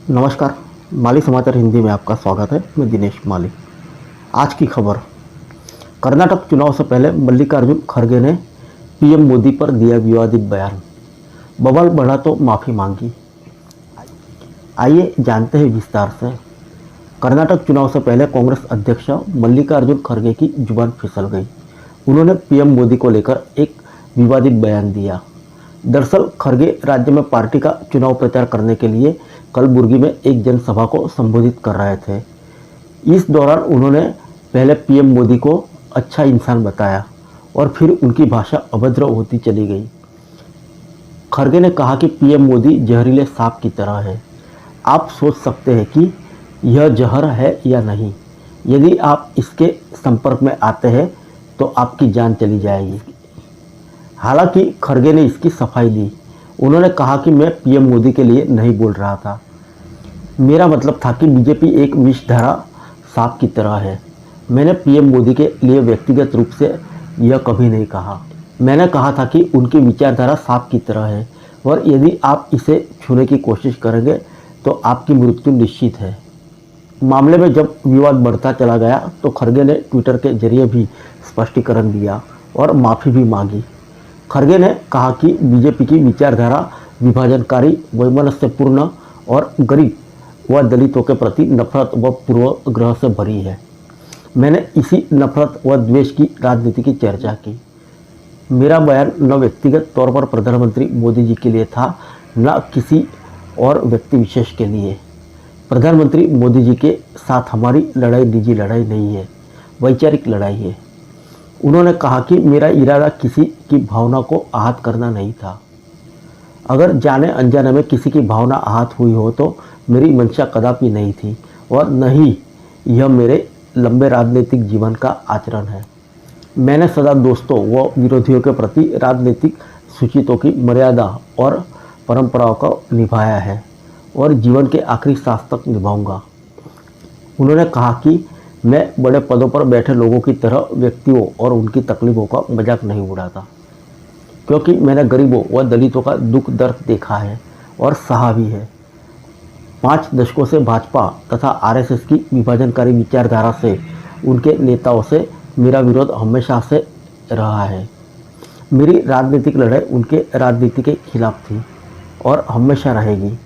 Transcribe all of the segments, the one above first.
नमस्कार। माली समाचार हिंदी में आपका स्वागत है। मैं दिनेश माली। आज की खबर, कर्नाटक चुनाव से पहले मल्लिकार्जुन खड़गे ने पीएम मोदी पर दिया विवादित बयान, बवाल बढ़ा तो माफ़ी मांगी। आइए जानते हैं विस्तार से। कर्नाटक चुनाव से पहले कांग्रेस अध्यक्ष मल्लिकार्जुन खड़गे की जुबान फिसल गई। उन्होंने पीएम मोदी को लेकर एक विवादित बयान दिया। दरअसल खड़गे राज्य में पार्टी का चुनाव प्रचार करने के लिए कलबुर्गी में एक जनसभा को संबोधित कर रहे थे। इस दौरान उन्होंने पहले पीएम मोदी को अच्छा इंसान बताया और फिर उनकी भाषा अभद्र होती चली गई। खड़गे ने कहा कि पीएम मोदी जहरीले सांप की तरह है। आप सोच सकते हैं कि यह जहर है या नहीं। यदि आप इसके संपर्क में आते हैं तो आपकी जान चली जाएगी। हालांकि खड़गे ने इसकी सफाई दी। उन्होंने कहा कि मैं पीएम मोदी के लिए नहीं बोल रहा था। मेरा मतलब था कि बीजेपी एक विषधारा सांप की तरह है। मैंने पीएम मोदी के लिए व्यक्तिगत रूप से यह कभी नहीं कहा। मैंने कहा था कि उनकी विचारधारा सांप की तरह है और यदि आप इसे छूने की कोशिश करेंगे तो आपकी मृत्यु निश्चित है। मामले में जब विवाद बढ़ता चला गया तो खड़गे ने ट्विटर के जरिए भी स्पष्टीकरण दिया और माफ़ी भी मांगी। खड़गे ने कहा कि बीजेपी की विचारधारा विभाजनकारी, वैमनस्यपूर्ण और गरीब व दलितों के प्रति नफरत व पूर्वग्रह से भरी है। मैंने इसी नफरत व द्वेष की राजनीति की चर्चा की। मेरा बयान न व्यक्तिगत तौर पर प्रधानमंत्री मोदी जी के लिए था, न किसी और व्यक्ति विशेष के लिए। प्रधानमंत्री मोदी जी के साथ हमारी लड़ाई निजी लड़ाई नहीं है, वैचारिक लड़ाई है। उन्होंने कहा कि मेरा इरादा किसी की भावना को आहत करना नहीं था। अगर जाने अनजाने में किसी की भावना आहत हुई हो तो मेरी मंशा कदापि नहीं थी और न ही यह मेरे लंबे राजनीतिक जीवन का आचरण है। मैंने सदा दोस्तों व विरोधियों के प्रति राजनीतिक सूचितों की मर्यादा और परंपराओं को निभाया है और जीवन के आखिरी सांस तक निभाऊंगा। उन्होंने कहा कि मैं बड़े पदों पर बैठे लोगों की तरह व्यक्तियों और उनकी तकलीफों का मजाक नहीं उड़ाता, क्योंकि मैंने गरीबों व दलितों का दुख दर्द देखा है और सहा भी है। 5 दशकों से भाजपा तथा आरएसएस की विभाजनकारी विचारधारा से, उनके नेताओं से मेरा विरोध हमेशा से रहा है। मेरी राजनीतिक लड़ाई उनके राजनीति के खिलाफ थी और हमेशा रहेगी।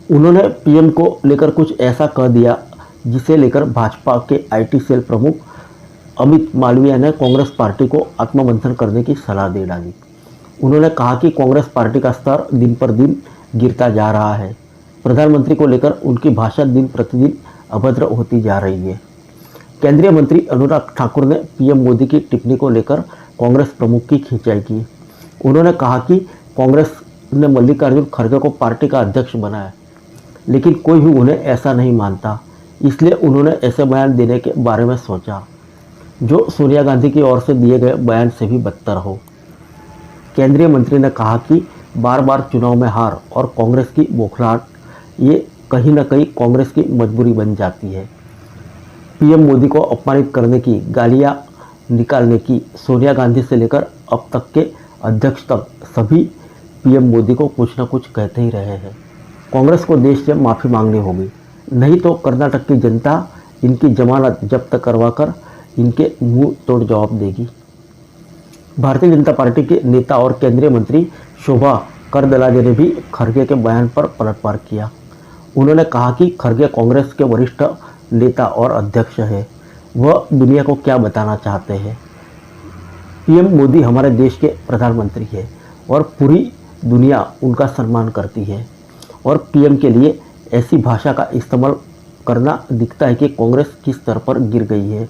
उन्होंने पीएम को लेकर कुछ ऐसा कह दिया जिसे लेकर भाजपा के आईटी सेल प्रमुख अमित मालवीय ने कांग्रेस पार्टी को आत्ममंथन करने की सलाह दे डाली। उन्होंने कहा कि कांग्रेस पार्टी का स्तर दिन पर दिन गिरता जा रहा है। प्रधानमंत्री को लेकर उनकी भाषा दिन प्रतिदिन अभद्र होती जा रही है। केंद्रीय मंत्री अनुराग ठाकुर ने पीएम मोदी की टिप्पणी को लेकर कांग्रेस प्रमुख की खिंचाई की। उन्होंने कहा कि कांग्रेस ने मल्लिकार्जुन खड़गे को पार्टी का अध्यक्ष बनाया, लेकिन कोई भी उन्हें ऐसा नहीं मानता, इसलिए उन्होंने ऐसे बयान देने के बारे में सोचा जो सोनिया गांधी की ओर से दिए गए बयान से भी बदतर हो। केंद्रीय मंत्री ने कहा कि बार बार चुनाव में हार और कांग्रेस की बौखलाहट, ये कहीं न कहीं कांग्रेस की मजबूरी बन जाती है। पीएम मोदी को अपमानित करने की, गालियां निकालने की, सोनिया गांधी से लेकर अब तक के अध्यक्ष तक सभी पीएम मोदी को कुछ न कुछ कहते ही रहे हैं। कांग्रेस को देश से माफ़ी मांगनी होगी, नहीं तो कर्नाटक की जनता इनकी जमानत जब्त करवाकर इनके मुंह तोड़ जवाब देगी। भारतीय जनता पार्टी के नेता और केंद्रीय मंत्री शोभा करंदलाजे ने भी खड़गे के बयान पर पलटवार किया। उन्होंने कहा कि खड़गे कांग्रेस के वरिष्ठ नेता और अध्यक्ष है। वह दुनिया को क्या बताना चाहते हैं। पीएम मोदी हमारे देश के प्रधानमंत्री है और पूरी दुनिया उनका सम्मान करती है और पीएम के लिए ऐसी भाषा का इस्तेमाल करना दिखता है कि कांग्रेस किस स्तर पर गिर गई है।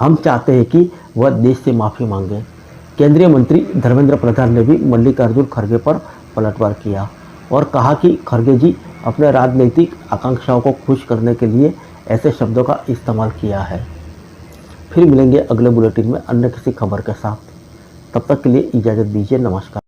हम चाहते हैं कि वह देश से माफ़ी मांगे। केंद्रीय मंत्री धर्मेंद्र प्रधान ने भी मल्लिकार्जुन खड़गे पर पलटवार किया और कहा कि खड़गे जी अपने राजनीतिक आकांक्षाओं को खुश करने के लिए ऐसे शब्दों का इस्तेमाल किया है। फिर मिलेंगे अगले बुलेटिन में अन्य किसी खबर के साथ। तब तक के लिए इजाज़त दीजिए। नमस्कार।